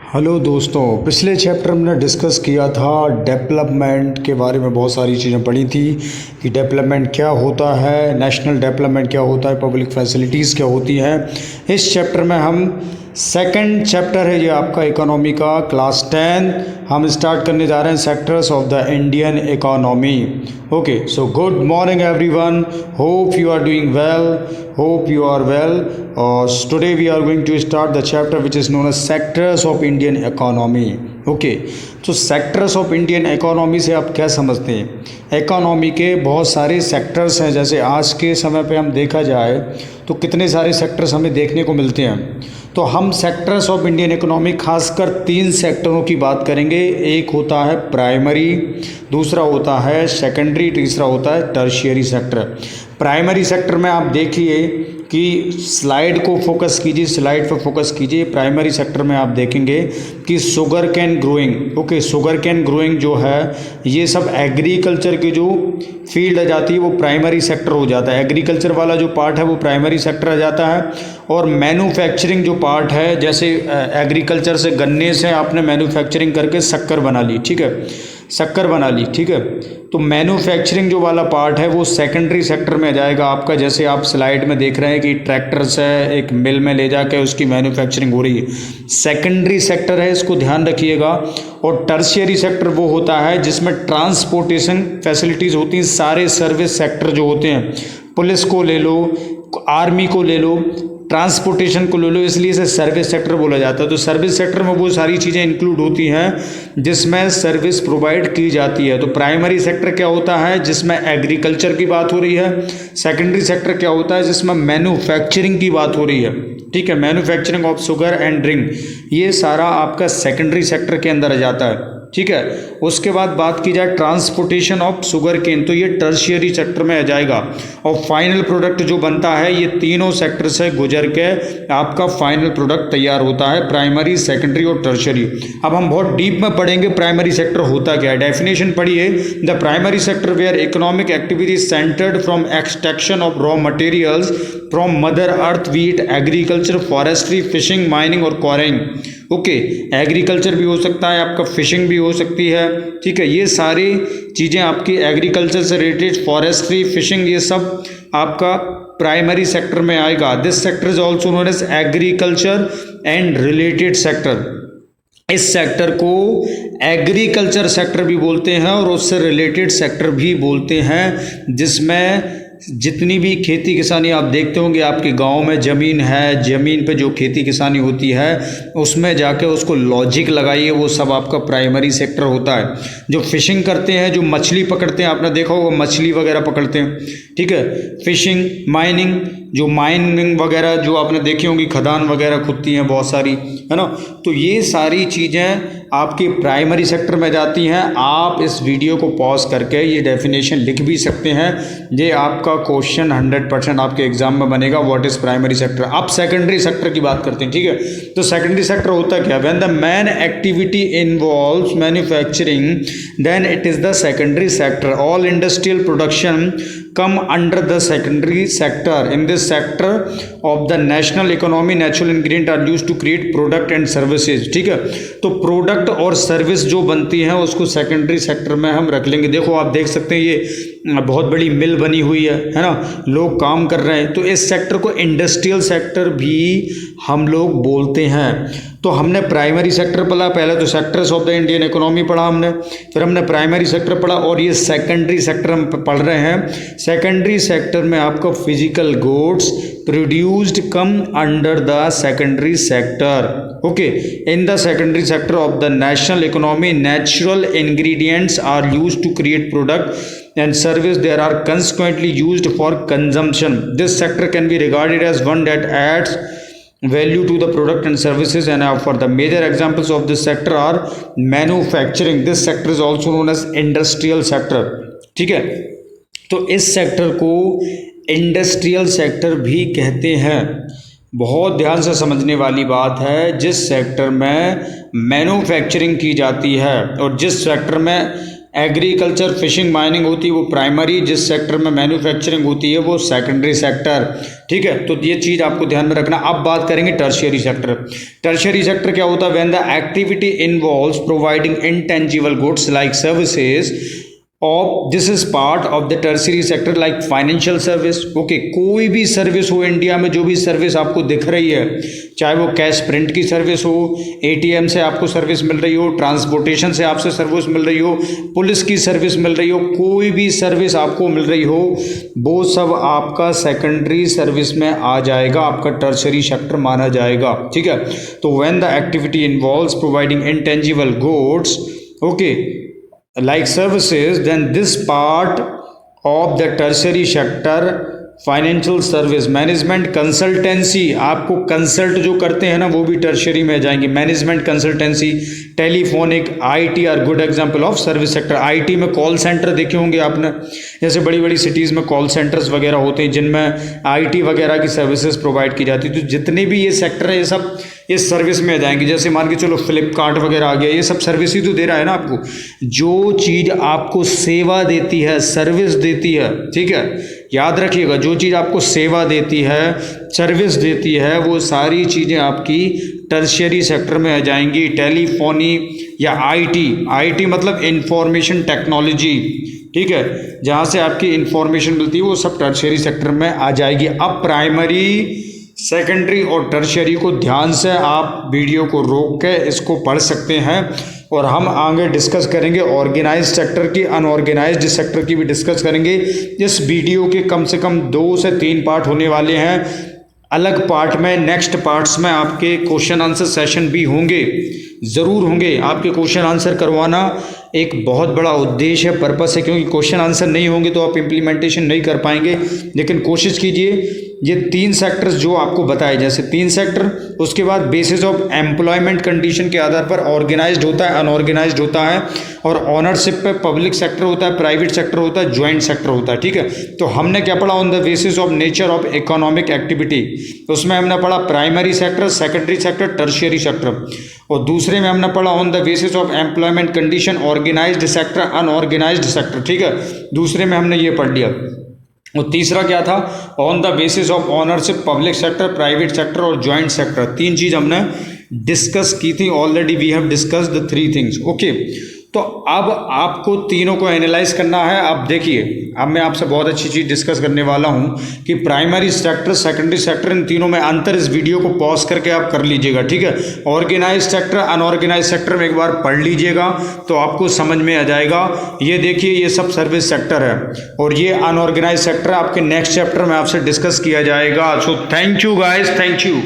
Hello दोस्तों, पिछले chapter हमने डिस्कस किया था डेवलपमेंट के बारे में। बहुत सारी चीज़ें पढ़ी थी कि डेवलपमेंट क्या होता है, नेशनल डेवलपमेंट क्या होता है, पब्लिक फैसिलिटीज़ क्या होती हैं। इस चैप्टर में हम सेकंड चैप्टर है ये आपका इकोनॉमी का, क्लास 10 हम स्टार्ट करने जा रहे हैं, sectors of the Indian economy. Okay, so good morning everyone, hope you are doing well, hope you are well. Today we are going to start the chapter which is known as sectors of Indian economy. Okay, तो sectors of Indian economy से आप क्या समझते हैं? Economy के बहुत सारे sectors हैं। जैसे आज के समय पे हम देखा जाए तो कितने सारे सेक्टर्स हमें देखने को मिलते हैं। तो हम सेक्टर्स ऑफ इंडियन इकोनॉमी खासकर 3 सेक्टरों की बात करेंगे। एक होता है प्राइमरी, दूसरा होता है सेकेंडरी, तीसरा होता है टर्शियरी सेक्टर। प्राइमरी सेक्टर में आप देखिए कि स्लाइड को फोकस कीजिए, स्लाइड पर फोकस कीजिए। प्राइमरी सेक्टर में आप देखेंगे कि sugar cane growing, okay, sugar cane growing जो है ये सब एग्रीकल्चर की जो फील्ड आ जाती है वो प्राइमरी सेक्टर हो जाता है। एग्रीकल्चर वाला जो पार्ट है वो प्राइमरी सेक्टर आ जाता है। और मैन्युफैक्चरिंग जो पार्ट है, जैसे एग्रीकल्चर से गन्ने से आपने मैन्युफैक्चरिंग करके शक्कर बना ली, ठीक है, शक्कर बना ली, ठीक है, तो मैन्युफैक्चरिंग जो वाला पार्ट है वो सेकेंडरी सेक्टर में आ जाएगा आपका। जैसे आप स्लाइड में देख रहे हैं कि ट्रैक्टर से एक मिल में ले जाके उसकी मैन्युफैक्चरिंग हो रही है, सेकेंडरी सेक्टर है, इसको ध्यान रखिएगा। और टर्शियरी सेक्टर वो होता है जिसमें ट्रांसपोर्टेशन फैसिलिटीज़ होती हैं। सारे सर्विस सेक्टर जो होते हैं, पुलिस को ले लो, आर्मी को ले लो, ट्रांसपोर्टेशन को ले लो, इसलिए इसे सर्विस सेक्टर बोला जाता है। तो सर्विस सेक्टर में वो सारी चीज़ें इंक्लूड होती हैं जिसमें सर्विस प्रोवाइड की जाती है। तो प्राइमरी सेक्टर क्या होता है जिसमें एग्रीकल्चर की बात हो रही है। सेकेंडरी सेक्टर क्या होता है जिसमें मैन्युफैक्चरिंग की बात हो रही है, ठीक है, manufacturing of sugar and drink, ये सारा आपका सेकेंडरी सेक्टर के अंदर आ जाता है, ठीक है। उसके बाद बात की जाए ट्रांसपोर्टेशन ऑफ शुगर केन, तो ये टर्शियरी सेक्टर में आ जाएगा। और फाइनल प्रोडक्ट जो बनता है ये तीनों सेक्टर से गुजर के आपका फाइनल प्रोडक्ट तैयार होता है, प्राइमरी, सेकेंडरी और टर्शियरी। अब हम बहुत डीप में पढ़ेंगे प्राइमरी सेक्टर होता क्या है। डेफिनेशन पढ़िए, the primary sector where economic activity centred from extraction of raw materials from mother earth, wheat, agriculture, forestry, fishing, mining और क्वारिंग। ओके, एग्रीकल्चर भी हो सकता है आपका, फिशिंग भी हो सकती है, ठीक है, ये सारी चीज़ें आपकी एग्रीकल्चर से रिलेटेड, फॉरेस्ट्री, फिशिंग, ये सब आपका प्राइमरी सेक्टर में आएगा। This sector is also known as agriculture and related sector. इस सेक्टर को एग्रीकल्चर सेक्टर भी बोलते हैं और उससे रिलेटेड सेक्टर भी बोलते हैं, जिसमें जितनी भी खेती किसानी आप देखते होंगे, आपके गांव में ज़मीन है, ज़मीन पे जो खेती किसानी होती है उसमें जाके उसको लॉजिक लगाइए, वो सब आपका प्राइमरी सेक्टर होता है। जो फिशिंग करते हैं, जो मछली पकड़ते हैं, आपने देखा होगा मछली वगैरह पकड़ते हैं, ठीक है, फिशिंग, माइनिंग, जो माइनिंग वगैरह जो आपने देखी होंगी, खदान वगैरह खुदती हैं बहुत सारी, है ना, तो ये सारी चीज़ें आपकी प्राइमरी सेक्टर में जाती हैं। आप इस वीडियो को पॉज करके ये डेफिनेशन लिख भी सकते हैं, ये आपका क्वेश्चन 100% आपके एग्जाम में बनेगा, व्हाट इज प्राइमरी सेक्टर। आप सेकेंडरी सेक्टर की बात करते हैं, ठीक है, तो सेकेंडरी सेक्टर होता क्या? When the main activity involves manufacturing then it is the secondary sector. All industrial production come under the secondary sector. In this sector of the national economy, natural ingredient are used to create product and services, ठीक है, तो product और service जो बनती हैं उसको secondary sector में हम रख लेंगे। देखो आप देख सकते हैं ये बहुत बड़ी मिल बनी हुई है ना, लोग काम कर रहे हैं, तो इस सेक्टर को इंडस्ट्रियल सेक्टर भी हम लोग बोलते हैं। तो हमने प्राइमरी सेक्टर पढ़ा, पहले तो sectors of the Indian economy पढ़ा हमने, फिर हमने प्राइमरी सेक्टर पढ़ा, और ये सेकेंडरी सेक्टर हम पढ़ रहे हैं। सेकेंडरी सेक्टर में आपका physical goods produced come under the secondary sector. Okay, in the secondary sector of the national economy natural ingredients are used to create product and service there are consequently used for consumption. This sector can be regarded as one that adds value to the product and services, and for the major examples of this sector are manufacturing. This sector is also known as industrial sector, ठीक है, तो इस sector को industrial sector भी कहते हैं। बहुत ध्यान से समझने वाली बात है, जिस सेक्टर में मैन्युफैक्चरिंग की जाती है और जिस सेक्टर में एग्रीकल्चर, फिशिंग, माइनिंग होती है वो प्राइमरी, जिस सेक्टर में मैन्युफैक्चरिंग होती है वो सेकेंडरी सेक्टर। ठीक है, तो ये चीज़ आपको ध्यान में रखना। अब बात करेंगे टर्शियरी सेक्टर। टर्शियरी सेक्टर क्या होता है? When the activity involves providing intangible goods like services of this is part of the tertiary sector like financial service. Okay, कोई भी सर्विस हो इंडिया में, जो भी सर्विस आपको दिख रही है, चाहे वो कैश प्रिंट की सर्विस हो, एटीएम से आपको सर्विस मिल रही हो, ट्रांसपोर्टेशन से आपसे सर्विस मिल रही हो, पुलिस की सर्विस मिल रही हो, कोई भी सर्विस आपको मिल रही हो, वो सब आपका सेकेंडरी सर्विस में आ जाएगा, आपका टर्शियरी सेक्टर माना जाएगा। ठीक है, तो when the activity involves providing intangible goods, okay, like services, then this part of the tertiary sector, financial service, management, consultancy, आपको कंसल्ट जो करते हैं ना वो भी टर्शियरी में जाएंगे। Management, consultancy, telephonic, IT are good example of service sector. IT में कॉल सेंटर देखे होंगे आपने, जैसे बड़ी बड़ी सिटीज़ में कॉल सेंटर्स वगैरह होते हैं जिनमें आईटी वगैरह की सर्विसेज प्रोवाइड की जाती है। तो जितने भी ये सेक्टर है ये सब इस सर्विस में आ जाएंगे। जैसे मान के चलो फ्लिपकार्ट वगैरह आ गया, ये सब सर्विस ही तो दे रहा है ना आपको। जो चीज़ आपको सेवा देती है, सर्विस देती है, ठीक है, याद रखिएगा, जो चीज़ आपको सेवा देती है, सर्विस देती है, वो सारी चीज़ें आपकी टर्शियरी सेक्टर में आ जाएंगी। टेलीफोनी या आईटी मतलब इंफॉर्मेशन टेक्नोलॉजी, ठीक है, जहाँ से आपकी इंफॉर्मेशन मिलती है वो सब टर्शियरी सेक्टर में आ जाएगी। अब प्राइमरी, सेकेंडरी और टर्शियरी को ध्यान से आप वीडियो को रोक के इसको पढ़ सकते हैं, और हम आगे डिस्कस करेंगे ऑर्गेनाइज्ड सेक्टर की, अनऑर्गेनाइज्ड सेक्टर की भी डिस्कस करेंगे। इस वीडियो के कम से कम 2 से 3 पार्ट होने वाले हैं। अलग पार्ट में, नेक्स्ट पार्ट्स में आपके क्वेश्चन आंसर सेशन भी होंगे, ज़रूर होंगे। आपके क्वेश्चन आंसर करवाना एक बहुत बड़ा उद्देश्य है, पर्पस है, क्योंकि क्वेश्चन आंसर नहीं होंगे तो आप इम्प्लीमेंटेशन नहीं कर पाएंगे। लेकिन कोशिश कीजिए ये 3 सेक्टर्स जो आपको बताए, जैसे 3 सेक्टर, उसके बाद बेसिस ऑफ एम्प्लॉयमेंट कंडीशन के आधार पर ऑर्गेनाइज्ड होता है, अनऑर्गेनाइज्ड होता है, और ऑनरशिप पे पब्लिक सेक्टर होता है, प्राइवेट सेक्टर होता है, ज्वाइंट सेक्टर होता है। ठीक है, तो हमने क्या पढ़ा? On the basis of nature of economic activity, उसमें हमने पढ़ा primary sector, secondary sector, tertiary sector, और दूसरे में हमने पढ़ा on the basis of employment condition, organised sector, unorganised sector. ठीक है, दूसरे में हमने ये पढ़ लिया। और तीसरा क्या था? On the basis of ownership, public sector, private sector और ज्वाइंट सेक्टर। 3 चीज़ हमने डिस्कस की थी already. We have discuss the 3 things. Okay, तो अब आपको तीनों को एनालाइज करना है। अब देखिए, अब मैं आपसे बहुत अच्छी चीज़ डिस्कस करने वाला हूं कि प्राइमरी सेक्टर, सेकेंडरी सेक्टर, इन तीनों में अंतर इस वीडियो को पॉज करके आप कर लीजिएगा। ठीक है, ऑर्गेनाइज सेक्टर, अनऑर्गेनाइज सेक्टर में एक बार पढ़ लीजिएगा तो आपको समझ में आ जाएगा। ये देखिए, ये सब सर्विस सेक्टर है और ये अनऑर्गेनाइज सेक्टर आपके नेक्स्ट चैप्टर में आपसे डिस्कस किया जाएगा। So thank you guys, thank you.